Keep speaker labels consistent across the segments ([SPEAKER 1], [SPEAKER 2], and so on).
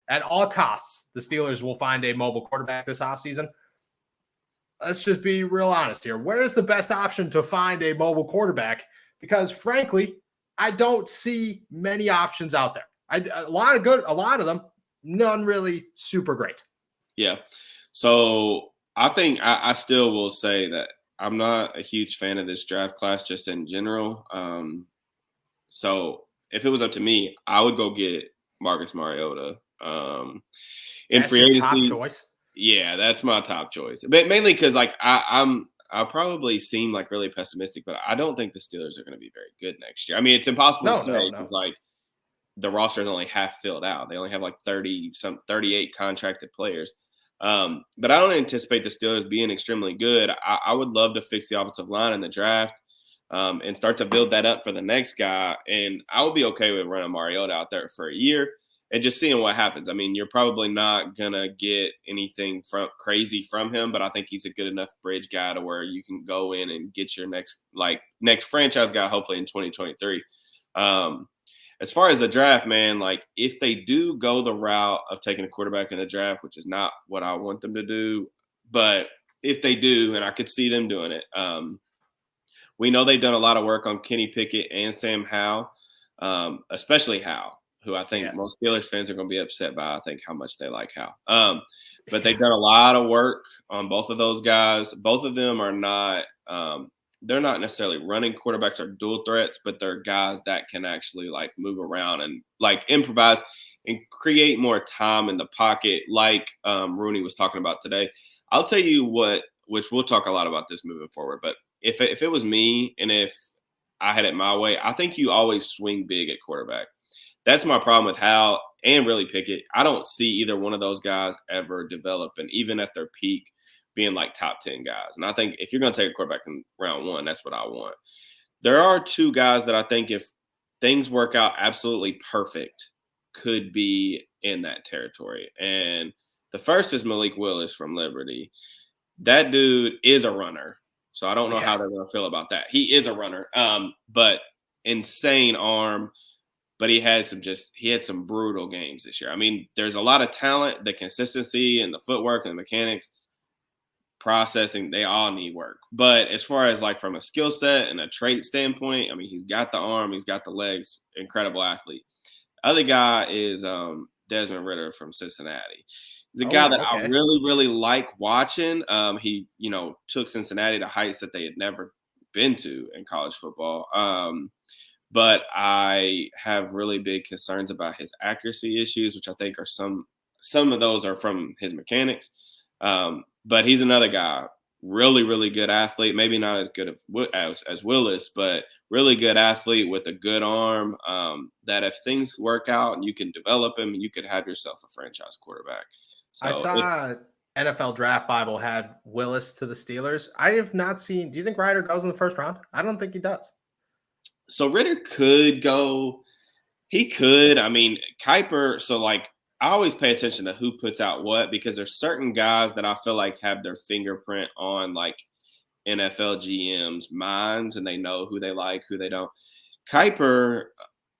[SPEAKER 1] at all costs, the Steelers will find a mobile quarterback this offseason. Let's just be real honest here. Where is the best option to find a mobile quarterback? Because frankly, I don't see many options out there. A lot of them, none really super great.
[SPEAKER 2] Yeah. So I think I still will say that I'm not a huge fan of this draft class just in general. So if it was up to me, I would go get Marcus Mariota. In
[SPEAKER 1] That's
[SPEAKER 2] free
[SPEAKER 1] your
[SPEAKER 2] agency,
[SPEAKER 1] top choice?
[SPEAKER 2] Yeah, that's my top choice. But mainly because like I probably seem like really pessimistic, but I don't think the Steelers are going to be very good next year. I mean, it's impossible to say because like the roster is only half filled out. They only have like 38 contracted players. But I don't anticipate the Steelers being extremely good. I would love to fix the offensive line in the draft and start to build that up for the next guy. And I would be okay with running Mariota out there for a year and just seeing what happens. I mean, you're probably not going to get anything crazy from him, but I think he's a good enough bridge guy to where you can go in and get your next franchise guy, hopefully in 2023. As far as the draft, man, like if they do go the route of taking a quarterback in the draft, which is not what I want them to do, but if they do, and I could see them doing it, we know they've done a lot of work on Kenny Pickett and Sam Howell, especially Howell, who I think most Steelers fans are going to be upset by, I think, how much they like Howell. But they've done a lot of work on both of those guys. Both of them are not they're not necessarily running quarterbacks or dual threats, but they're guys that can actually like move around and like improvise and create more time in the pocket like Rooney was talking about today. I'll tell you what, which we'll talk a lot about this moving forward, but if it was me and if I had it my way, I think you always swing big at quarterback. That's my problem with Hal and really Pickett. I don't see either one of those guys ever develop, and even at their peak, being like top 10 guys. And I think if you're going to take a quarterback in round one, that's what I want. There are two guys that I think if things work out absolutely perfect could be in that territory. And the first is Malik Willis from Liberty. That dude is a runner. So I don't know how they're going to feel about that. He is a runner, but insane arm. But he had some brutal games this year. I mean, there's a lot of talent, the consistency and the footwork and the mechanics, processing, they all need work. But as far as like from a skill set and a trait standpoint, I mean, he's got the arm, he's got the legs, incredible athlete. Other guy is Desmond Ridder from Cincinnati. He's a guy that I really, really like watching. He, took Cincinnati to heights that they had never been to in college football. But I have really big concerns about his accuracy issues, which I think are some of those are from his mechanics. But he's another guy, really, really good athlete. Maybe not as good as Willis, but really good athlete with a good arm. That if things work out and you can develop him, you could have yourself a franchise quarterback. So
[SPEAKER 1] I saw NFL Draft Bible had Willis to the Steelers. I have not seen. Do you think Ryder goes in the first round? I don't think he does.
[SPEAKER 2] So Ridder could go. He could. I mean, Kuiper. So like, I always pay attention to who puts out what, because there's certain guys that I feel like have their fingerprint on like NFL GMs' minds, and they know who they like, who they don't. Kuiper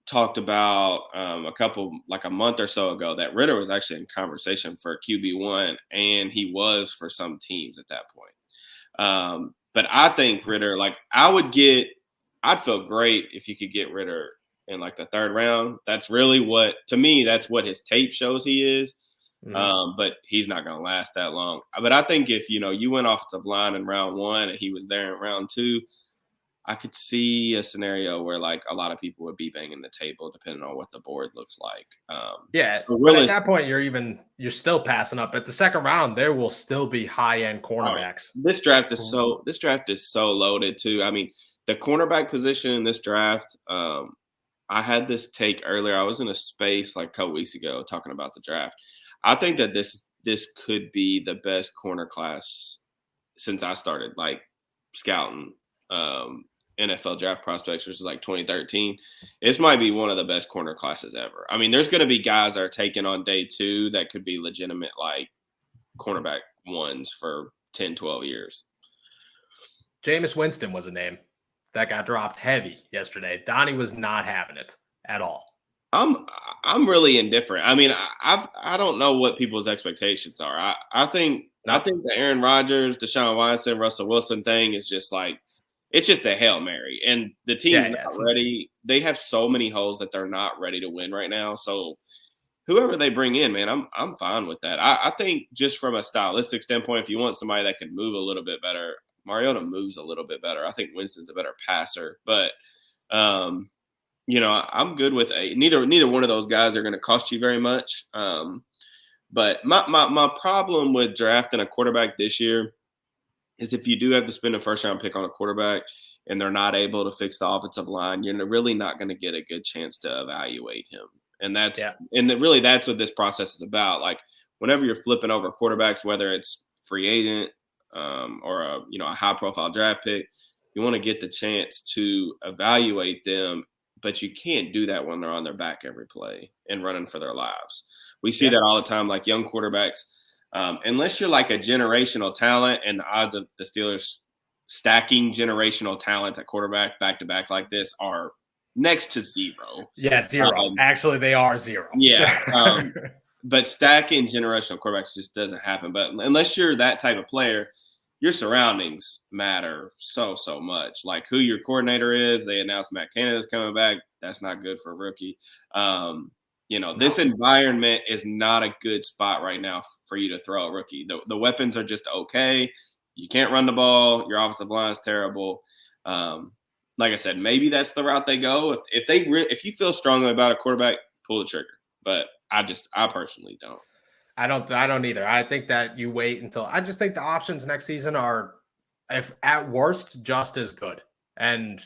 [SPEAKER 2] talked about a month or so ago that Ridder was actually in conversation for QB1, and he was for some teams at that point. But I think Ridder, like I'd feel great if you could get Ridder in like the third round. That's really that's what his tape shows he is. But he's not going to last that long. But I think if, you went offensive line in round one and he was there in round two, I could see a scenario where like a lot of people would be banging the table depending on what the board looks like.
[SPEAKER 1] But at that point, you're still passing up. At the second round, there will still be high-end cornerbacks.
[SPEAKER 2] This draft is so loaded too. I mean, the cornerback position in this draft, I had this take earlier. I was in a space like a couple weeks ago talking about the draft. I think that this could be the best corner class since I started like scouting NFL draft prospects, which is like 2013. This might be one of the best corner classes ever. I mean, there's going to be guys that are taken on day two that could be legitimate like cornerback ones for 10, 12 years.
[SPEAKER 1] Jameis Winston was a name that got dropped heavy yesterday. Donnie was not having it at all.
[SPEAKER 2] I'm really indifferent. I mean, I don't know what people's expectations are. I think the Aaron Rodgers, Deshaun Watson, Russell Wilson thing is just like it's just a Hail Mary, and the team's not ready. They have so many holes that they're not ready to win right now. So whoever they bring in, man, I'm fine with that. I think just from a stylistic standpoint, if you want somebody that can move a little bit better, Mariota moves a little bit better. I think Winston's a better passer, but you know, I'm good with neither one of those guys are going to cost you very much. But my problem with drafting a quarterback this year is if you do have to spend a first-round pick on a quarterback and they're not able to fix the offensive line, you're really not going to get a good chance to evaluate him. And that's what this process is about. Like whenever you're flipping over quarterbacks, whether it's free agent or a high-profile draft pick, you want to get the chance to evaluate them, but you can't do that when they're on their back every play and running for their lives. We see that all the time, like young quarterbacks. Unless you're like a generational talent, and the odds of the Steelers stacking generational talent at quarterback back-to-back like this are next to zero.
[SPEAKER 1] Yeah, zero. Actually, they are zero.
[SPEAKER 2] Yeah. But stacking generational quarterbacks just doesn't happen. But unless you're that type of player, your surroundings matter so much. Like who your coordinator is. They announced Matt Canada's coming back. That's not good for a rookie. This environment is not a good spot right now for you to throw a rookie. The weapons are just okay. You can't run the ball. Your offensive line is terrible. Like I said, maybe that's the route they go. If you feel strongly about a quarterback, pull the trigger. But I personally don't.
[SPEAKER 1] I don't either. I think that you wait until – I just think the options next season are, if at worst, just as good. And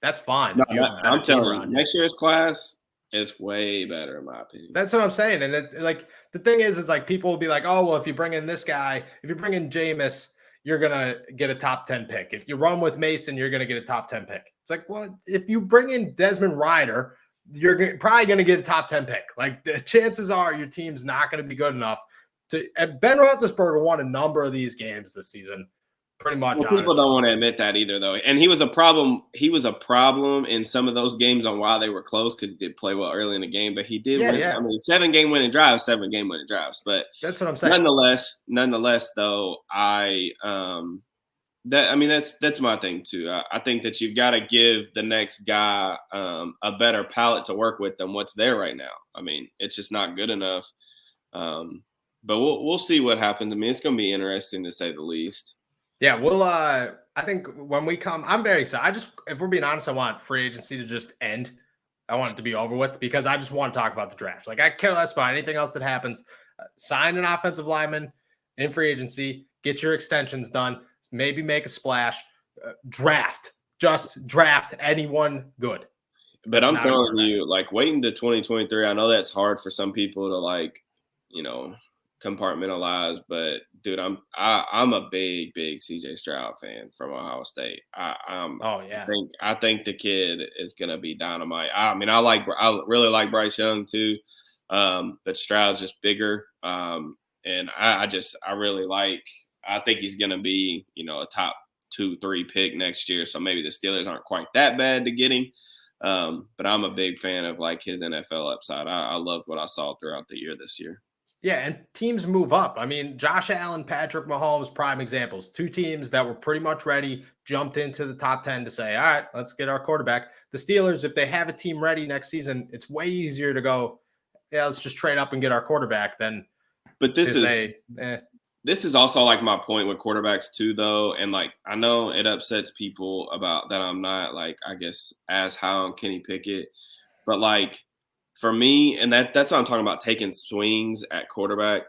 [SPEAKER 1] that's fine.
[SPEAKER 2] No, I'm telling you, next year's class is way better in my opinion.
[SPEAKER 1] That's what I'm saying. And the thing is like people will be like, oh, well, if you bring in this guy, if you bring in Jameis, you're going to get a top 10 pick. If you run with Mason, you're going to get a top 10 pick. It's like, well, if you bring in Desmond Ridder, you're probably going to get a top 10 pick. Like the chances are your team's not going to be good enough to. And Ben Roethlisberger won a number of these games this season. Pretty much.
[SPEAKER 2] Well, people don't want to admit that either, though. And he was a problem. He was a problem in some of those games on why they were close because he did play well early in the game. But he did win. Yeah. I mean, 7-game winning drives. But
[SPEAKER 1] that's what I'm saying.
[SPEAKER 2] Nonetheless, though, that's my thing too. I think that you've got to give the next guy a better palette to work with than what's there right now. I mean, it's just not good enough. But we'll see what happens. I mean, it's going to be interesting to say the least.
[SPEAKER 1] Yeah, we'll. I think when we come, I'm very excited. If we're being honest, I want free agency to just end. I want it to be over with because I just want to talk about the draft. Like I care less about anything else that happens. Sign an offensive lineman in free agency. Get your extensions done. Maybe make a splash. Just draft anyone good.
[SPEAKER 2] But I'm telling you, like waiting to 2023. I know that's hard for some people to compartmentalize, but dude, I'm a big CJ Stroud fan from Ohio State. I think the kid is gonna be dynamite. I mean, I really like Bryce Young too, but Stroud's just bigger. And I think he's gonna be a top 2-3 pick next year. So maybe the Steelers aren't quite that bad to get him. But I'm a big fan of like his NFL upside. I loved what I saw throughout the year this year.
[SPEAKER 1] Yeah, and teams move up. I mean, Josh Allen, Patrick Mahomes, prime examples. Two teams that were pretty much ready, jumped into the top 10 to say, all right, let's get our quarterback. The Steelers, if they have a team ready next season, it's way easier to go, yeah, let's just trade up and get our quarterback than
[SPEAKER 2] this is also like my point with quarterbacks too, though. And like, I know it upsets people about that I'm not like, I guess, as high on Kenny Pickett, but like, for me, and that's what I'm talking about, taking swings at quarterback.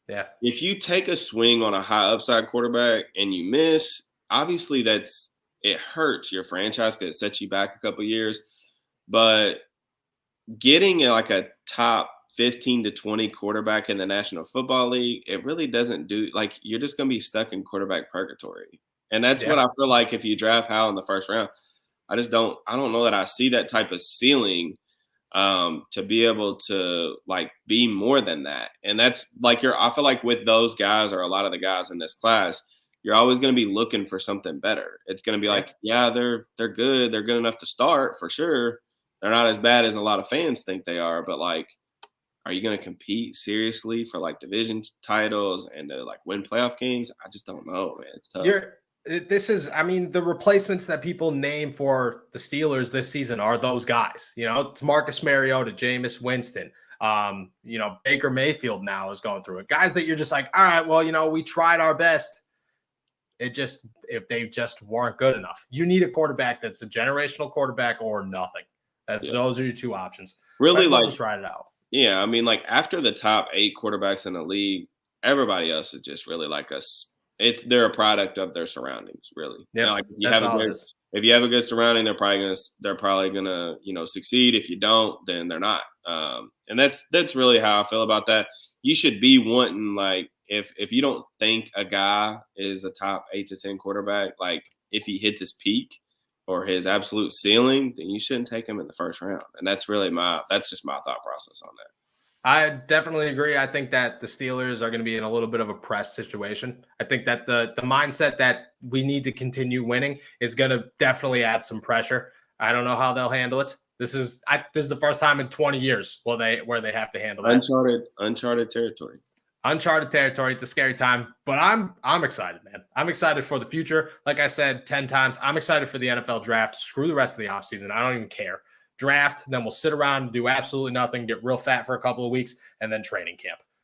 [SPEAKER 1] Yeah.
[SPEAKER 2] If you take a swing on a high upside quarterback and you miss, obviously it hurts your franchise because it sets you back a couple years. But getting like a top 15 to 20 quarterback in the National Football League, it really doesn't do – like you're just going to be stuck in quarterback purgatory. And that's what I feel like if you draft Howell in the first round. I don't know that I see that type of ceiling to be able to like be more than that. And that's like I feel like with those guys or a lot of the guys in this class, you're always going to be looking for something better. It's going to be like, yeah, they're good. They're good enough to start for sure. They're not as bad as a lot of fans think they are, but like, are you going to compete seriously for like division titles and to like win playoff games? I just don't know, man. It's tough.
[SPEAKER 1] I mean, the replacements that people name for the Steelers this season are those guys. You know, it's Marcus Mariota, Jameis Winston. You know, Baker Mayfield now is going through it. Guys that you're just like, all right, well, you know, we tried our best. If they just weren't good enough. You need a quarterback that's a generational quarterback or nothing. Those are your two options.
[SPEAKER 2] Really, like,
[SPEAKER 1] just ride it out.
[SPEAKER 2] Yeah, I mean, like after the top 8 quarterbacks in the league, everybody else is just really like us. They're a product of their surroundings, really.
[SPEAKER 1] Yeah,
[SPEAKER 2] like if you have a good surrounding, they're probably gonna succeed. If you don't, then they're not. And that's really how I feel about that. You should be wanting, like, if you don't think a guy is a top 8 to 10 quarterback, like if he hits his peak or his absolute ceiling, then you shouldn't take him in the first round. And that's just my thought process on that.
[SPEAKER 1] I definitely agree. I think that the Steelers are going to be in a little bit of a press situation. I think that the mindset that we need to continue winning is going to definitely add some pressure. I don't know how they'll handle it. This is the first time in 20 years where they have to handle that.
[SPEAKER 2] Uncharted territory.
[SPEAKER 1] Uncharted territory. It's a scary time, but I'm excited, man. I'm excited for the future. Like I said 10 times, I'm excited for the NFL draft. Screw the rest of the offseason. I don't even care. Draft, then we'll sit around and do absolutely nothing, get real fat for a couple of weeks, and then training camp.